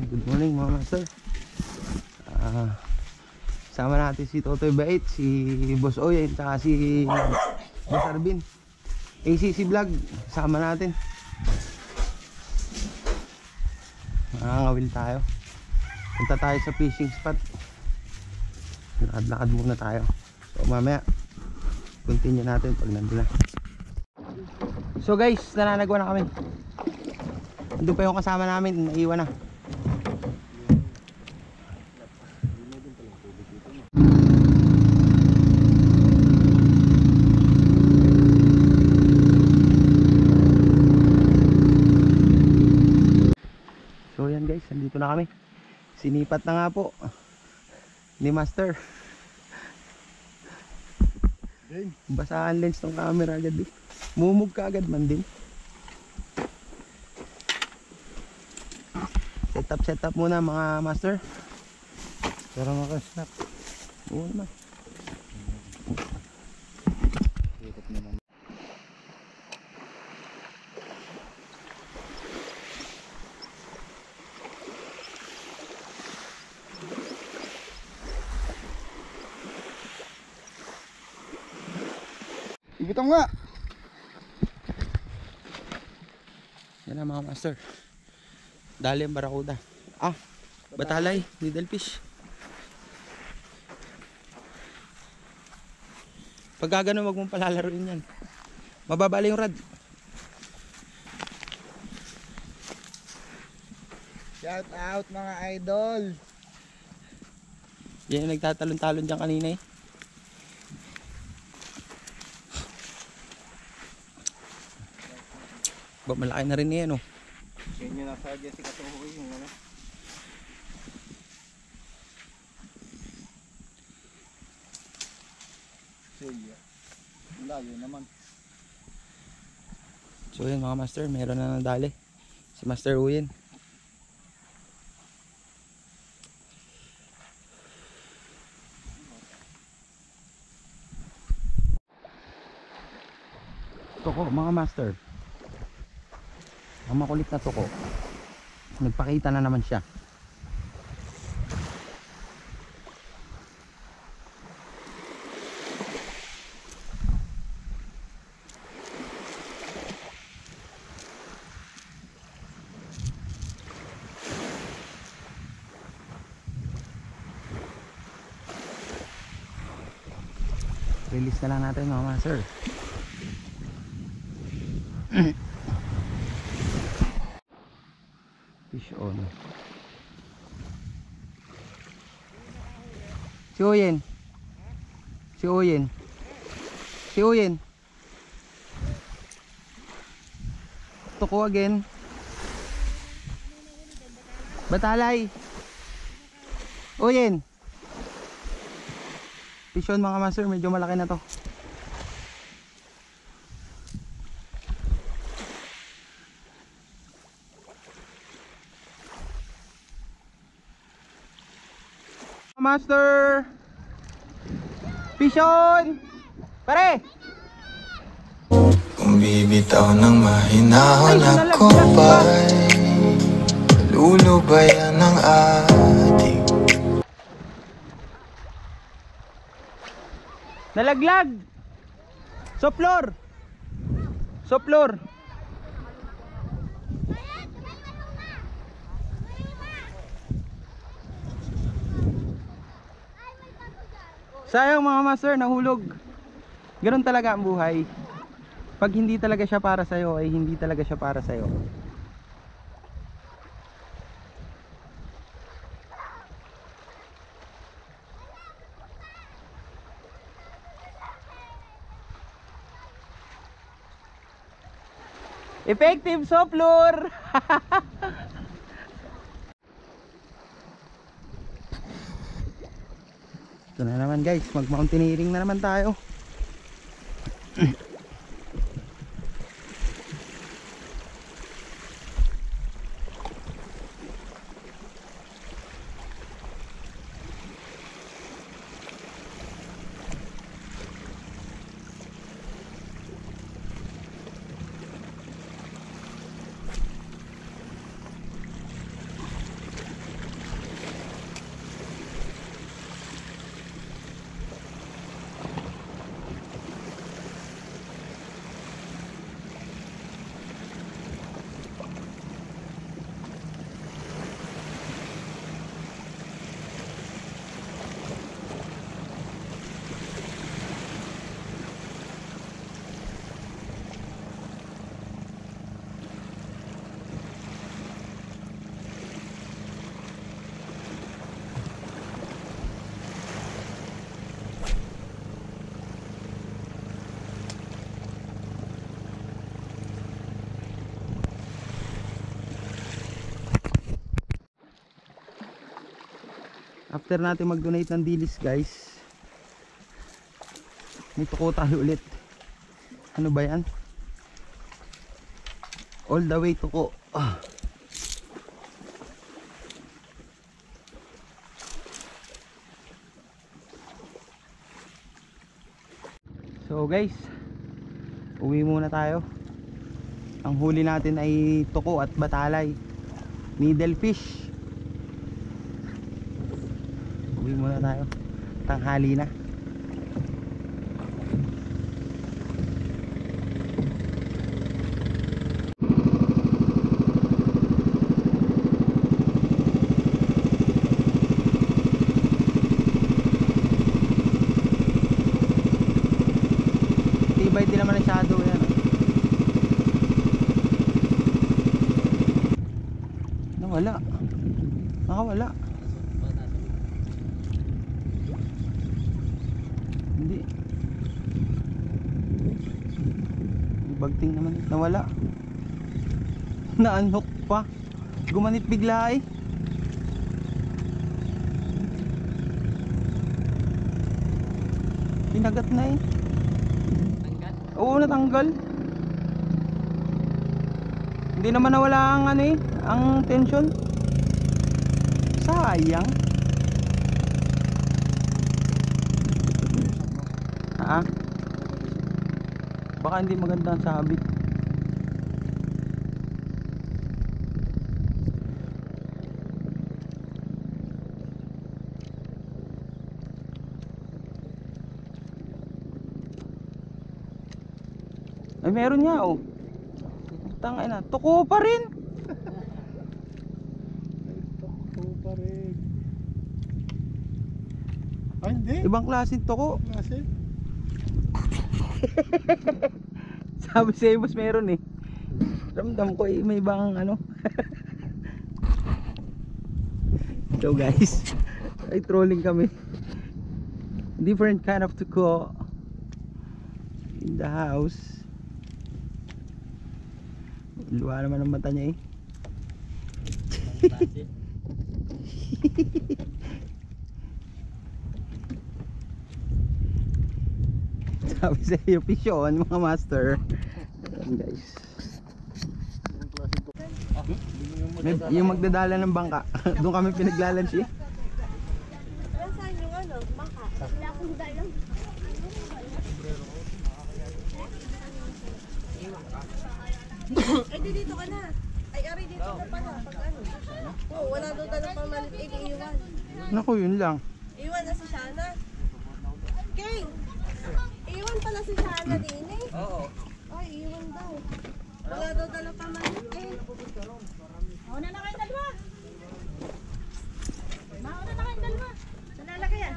Good morning mga master. Sama natin si Totoy Bait, si Boss Oy, at si Boss Arvin. ACC Vlog, sama natin. Nakangawil tayo. Punta tayo sa fishing spot. Lakad-lakad muna tayo. So mamaya continue natin pag nandun na. So guys, nananagwa na kami. Doon pa yung kasama namin, naiwan na. So yan guys, nandito na kami. Sinipat na nga po ni Master. Basaan lens ng camera agad eh. Mumug ka agad man din. Set up muna mga master. Para makasnap. Oo naman. Ibitam nga. Yan na mga master. Dali ang barakuda. Batalay, needlefish. Pag gano'n wag mong palalaruin yan. Mababali yung rad. Shout out mga idol. Yan yung nagtatalon-talon dyan kanina eh. Malaki na rin yan oh. Yan yung nasa Jessica Tuhoy yung ano. Sige. Layo naman. So yun mga master, meron na nadali. Si Master Uyin. Toko mga master. Ang makulit na toko. Nagpakita na naman siya. Release na lang natin mga master. Fish on. Si Oyen. Si Oyen. Si Oyen. Tuko again. Batalay. Oyen. Fish on mga master, medyo malaki na to. Master, fish on! Pare! Kung bibitaw ng mahinahon ako ba'y lulubayan ng ating Nalaglag! Soplor! Soplor! Sayang mga master, nahulog. Ganun talaga ang buhay. Pag hindi talaga siya para sa'yo, ay hindi talaga siya para sa'yo. Effective soplor! Ito na naman guys, mag mountaineering na naman tayo. after natin mag-donate ng dilis guys, may tuko tayo ulit. Ano ba yan? All the way tuko. So guys, uwi muna tayo. Ang huli natin ay tuko at batalay, needlefish. Uwi muna tayo, tanghali na. Tibay din naman ang shadow yan. Nawala. Nakawala. Hindi. Bagting naman. Nawala. Naanhok pa. Gumanit bigla eh. Pinagat na eh. Oo, natanggal. Hindi naman nawala ang ano eh, ang tension. Sayang. Ha? Baka hindi maganda ang sabit. Ay meron nga oh. Tangay na, tuko pa rin. Tuko pa rin. Ay hindi. Ibang klaseng tuko. Klase. Sabi sa'yo mas meron eh. Ramdam ko eh, may ibang ano. So guys, ay trolling kami. Different kind of tuko in the house. Luha naman ang mata niya eh. Sabi sa iyo, pisyon mga master. Ayan guys. Yung magdadala ng bangka. Doon kami pinaglalansi eh. Saan yung ano? Baka. Wala akong dalang. Ay, dito ka na. Ay, ari dito ka pala. Pag ano. Oo, wala doon dalang pamalit. Eh, iiwan. Naku, yun lang. Iwan na si Shana. King! Iwan pala si Shana din eh. Oo. Ay, iwan daw. Wala daw dalang pamalit eh. Mauna na kayo dalawa. Mauna na kayo dalawa. Nalalaki yan.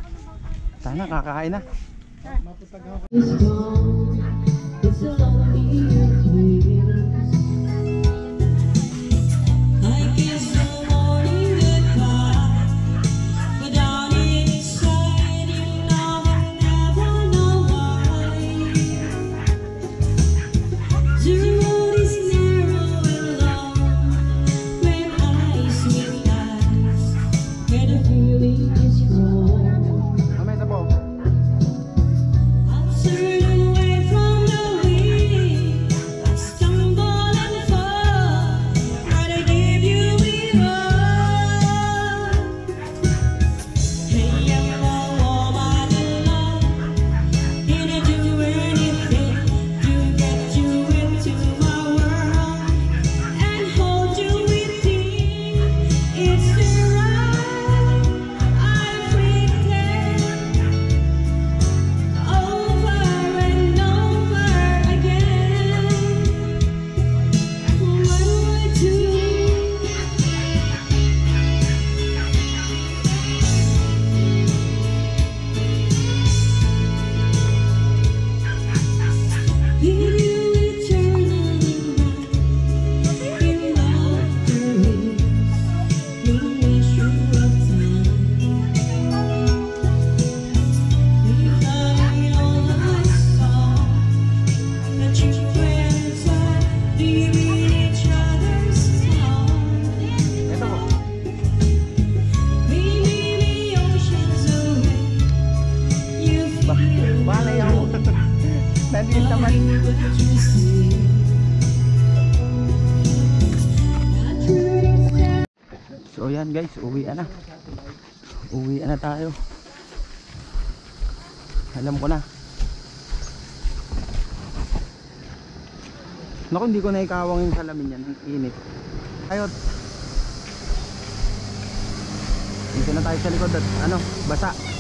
Sana kakain na. Turn away from guys, uwi na. Uwi na tayo. Alam ko na. Naku, hindi ko na ikawang yung salamin yan. Ang init. Ayot. Dito na tayo sa likod at basa.